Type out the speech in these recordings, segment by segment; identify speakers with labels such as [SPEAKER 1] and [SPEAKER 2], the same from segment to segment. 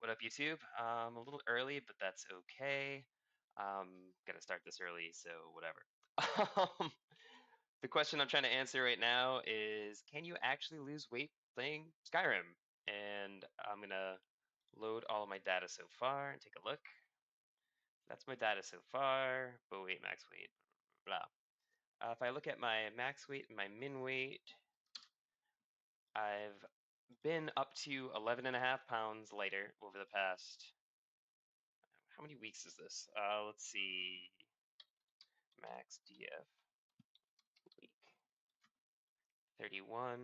[SPEAKER 1] What up, YouTube? A little early, but that's okay. Gonna start this early, so whatever. Um, the question I'm trying to answer right now is, can you actually lose weight playing Skyrim? And I'm gonna load all of my data so far and take a look. That's my data so far. Bow weight, max weight, blah. If I look at my max weight and my min weight, I've been up to 11.5 pounds lighter over the past. How many weeks is this? Let's see. Max DF week 31.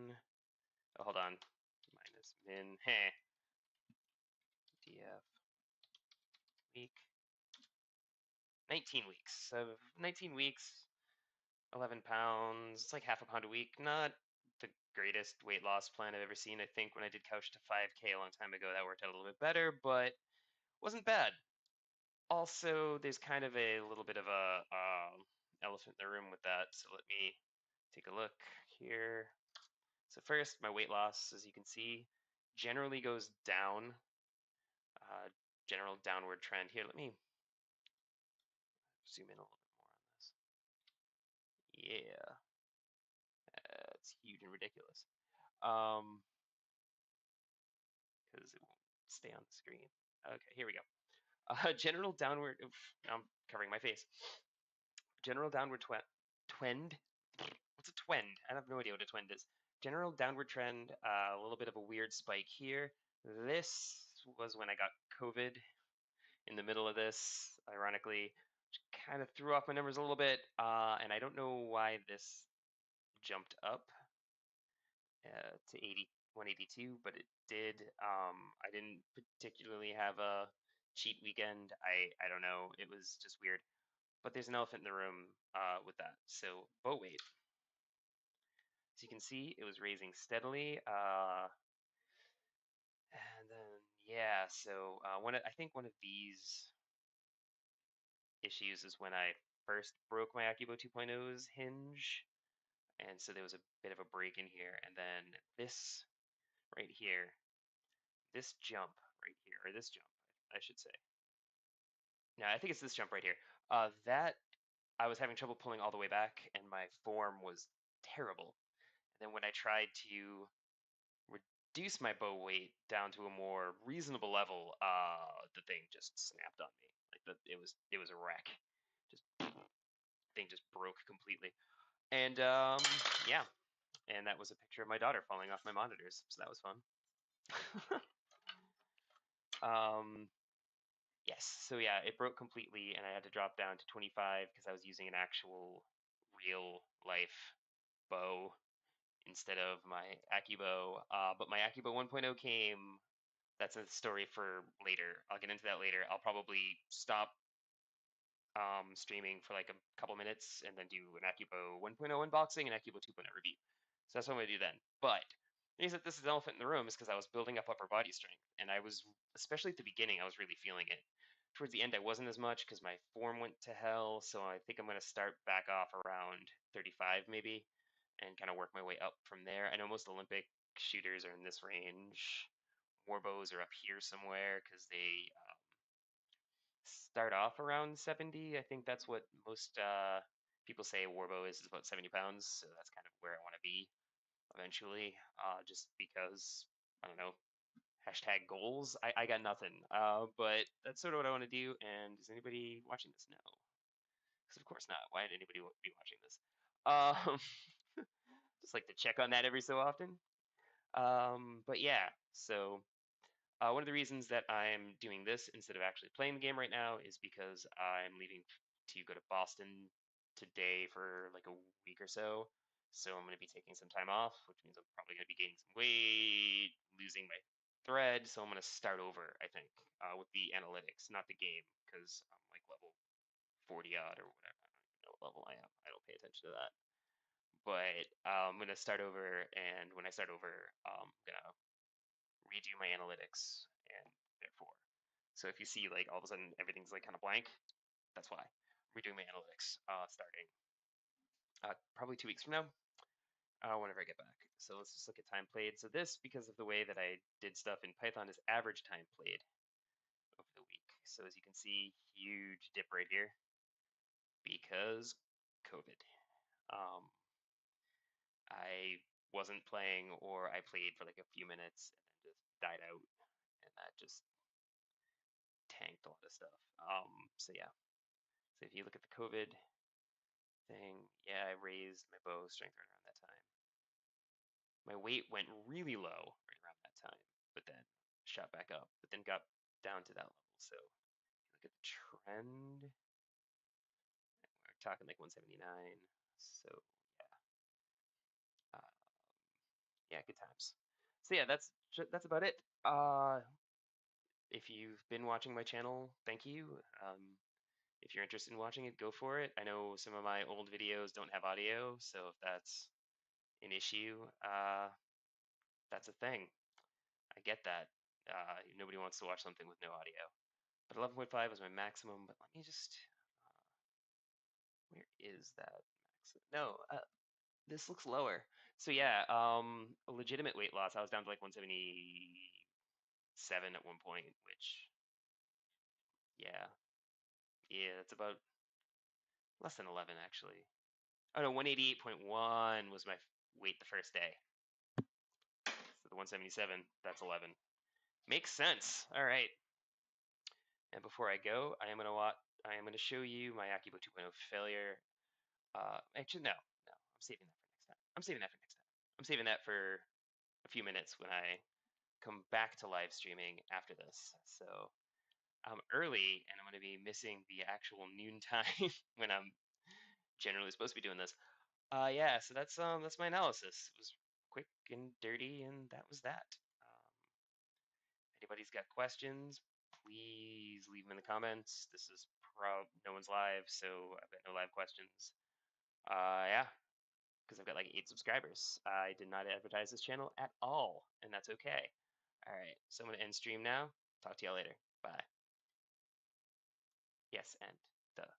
[SPEAKER 1] Oh, hold on. Minus min. Heh. DF week 19 weeks. So 19 weeks, 11 pounds. It's like half a pound a week. Not the greatest weight loss plan I've ever seen. I think when I did Couch to 5K a long time ago, that worked out a little bit better, but wasn't bad. Also, there's kind of a little bit of a elephant in the room with that. So let me take a look here. So first, my weight loss, as you can see, generally goes down. General downward trend here. Let me zoom in a little bit more on this. Yeah, it's huge and ridiculous. Because it won't stay on the screen. Okay, here we go. General downward. Oof, I'm covering my face. General downward twend. What's a twend? I have no idea what a twend is. General downward trend. A little bit of a weird spike here. This was when I got COVID in the middle of this, ironically, which kind of threw off my numbers a little bit. And I don't know why this jumped up to 182, but it did. I didn't particularly have a cheat weekend. I don't know. It was just weird. But there's an elephant in the room with that. So bow weight. As you can see, it was raising steadily. And then, yeah, so I think one of these issues is when I first broke my Accubow 2.0's hinge. And so there was a bit of a break in here. And then this right here, this jump right here, or this jump, I should say. No, I think it's this jump right here. That I was having trouble pulling all the way back, and my form was terrible. And then when I tried to reduce my bow weight down to a more reasonable level, the thing just snapped on me. Like it was a wreck. Just thing just broke completely. And yeah, and that was a picture of my daughter falling off my monitors, so that was fun. Yes, so yeah, it broke completely, and I had to drop down to 25 because I was using an actual real life bow instead of my Accubow. But my Accubow 1.0 came. That's a story for later. I'll get into that later. I'll probably stop streaming for like a couple minutes and then do an Accubow 1.0 unboxing and Accubow 2.0 review. So that's what I'm going to do then. But the reason that this is the elephant in the room is because I was building up upper body strength. And I was, especially at the beginning, I was really feeling it. Towards the end, I wasn't as much because my form went to hell. So I think I'm going to start back off around 35 maybe and kind of work my way up from there. I know most Olympic shooters are in this range. Warbows are up here somewhere because they start off around 70. I think that's what most people say a warbow is about 70 pounds. So that's kind of where I want to be eventually, just because, I don't know, hashtag goals. I got nothing, but that's sort of what I want to do. And is anybody watching this? No, because of course not. Why would anybody be watching this? Um, just like to check on that every so often. But yeah, so one of the reasons that I'm doing this instead of actually playing the game right now is because I'm leaving to go to Boston today for like a week or so. So I'm going to be taking some time off, which means I'm probably going to be gaining some weight, losing my thread. So I'm going to start over, I think, with the analytics, not the game, because I'm like level 40 odd or whatever. I don't even know what level I am. I don't pay attention to that. But I'm going to start over, and when I start over, I'm going to redo my analytics and therefore. So if you see like all of a sudden everything's like kind of blank, that's why. I'm redoing my analytics starting probably 2 weeks from now, whenever I get back. So let's just look at time played. So this, because of the way that I did stuff in Python, is average time played. So as you can see, huge dip right here because COVID. Um, I wasn't playing, or I played for like a few minutes and then just died out, and that just tanked a lot of stuff. So yeah. So if you look at the COVID thing, yeah, I raised my bow strength right around that time. My weight went really low right around that time, but then shot back up, but then got down to that level. So if you look at the trend, we're talking like 179. So yeah, yeah, good times. So yeah, that's about it. If you've been watching my channel, thank you. If you're interested in watching it, go for it. I know some of my old videos don't have audio, so if that's an issue, that's a thing. I get that. Nobody wants to watch something with no audio. But 11.5 was my maximum. But let me just, where is that maximum? No, this looks lower. So yeah, a legitimate weight loss. I was down to like 177 at one point, which, yeah, that's about less than 11 actually. Oh no, 188.1 was my weight the first day. So the 177, that's 11. Makes sense. All right. And before I go, I am gonna show you my Accubow 2.0 failure. Actually, no. I'm saving that for next time. I'm saving that for next time. I'm saving that for a few minutes when I come back to live streaming after this. So I'm early and I'm going to be missing the actual noon time when I'm generally supposed to be doing this. Yeah, so that's my analysis. It was quick and dirty, and that was that. If anybody's got questions, please leave them in the comments. This is no one's live, so I've got no live questions. Yeah, because I've got like 8 subscribers. I did not advertise this channel at all, and that's okay. All right, so I'm gonna end stream now. Talk to y'all later. Bye. Yes, and duh.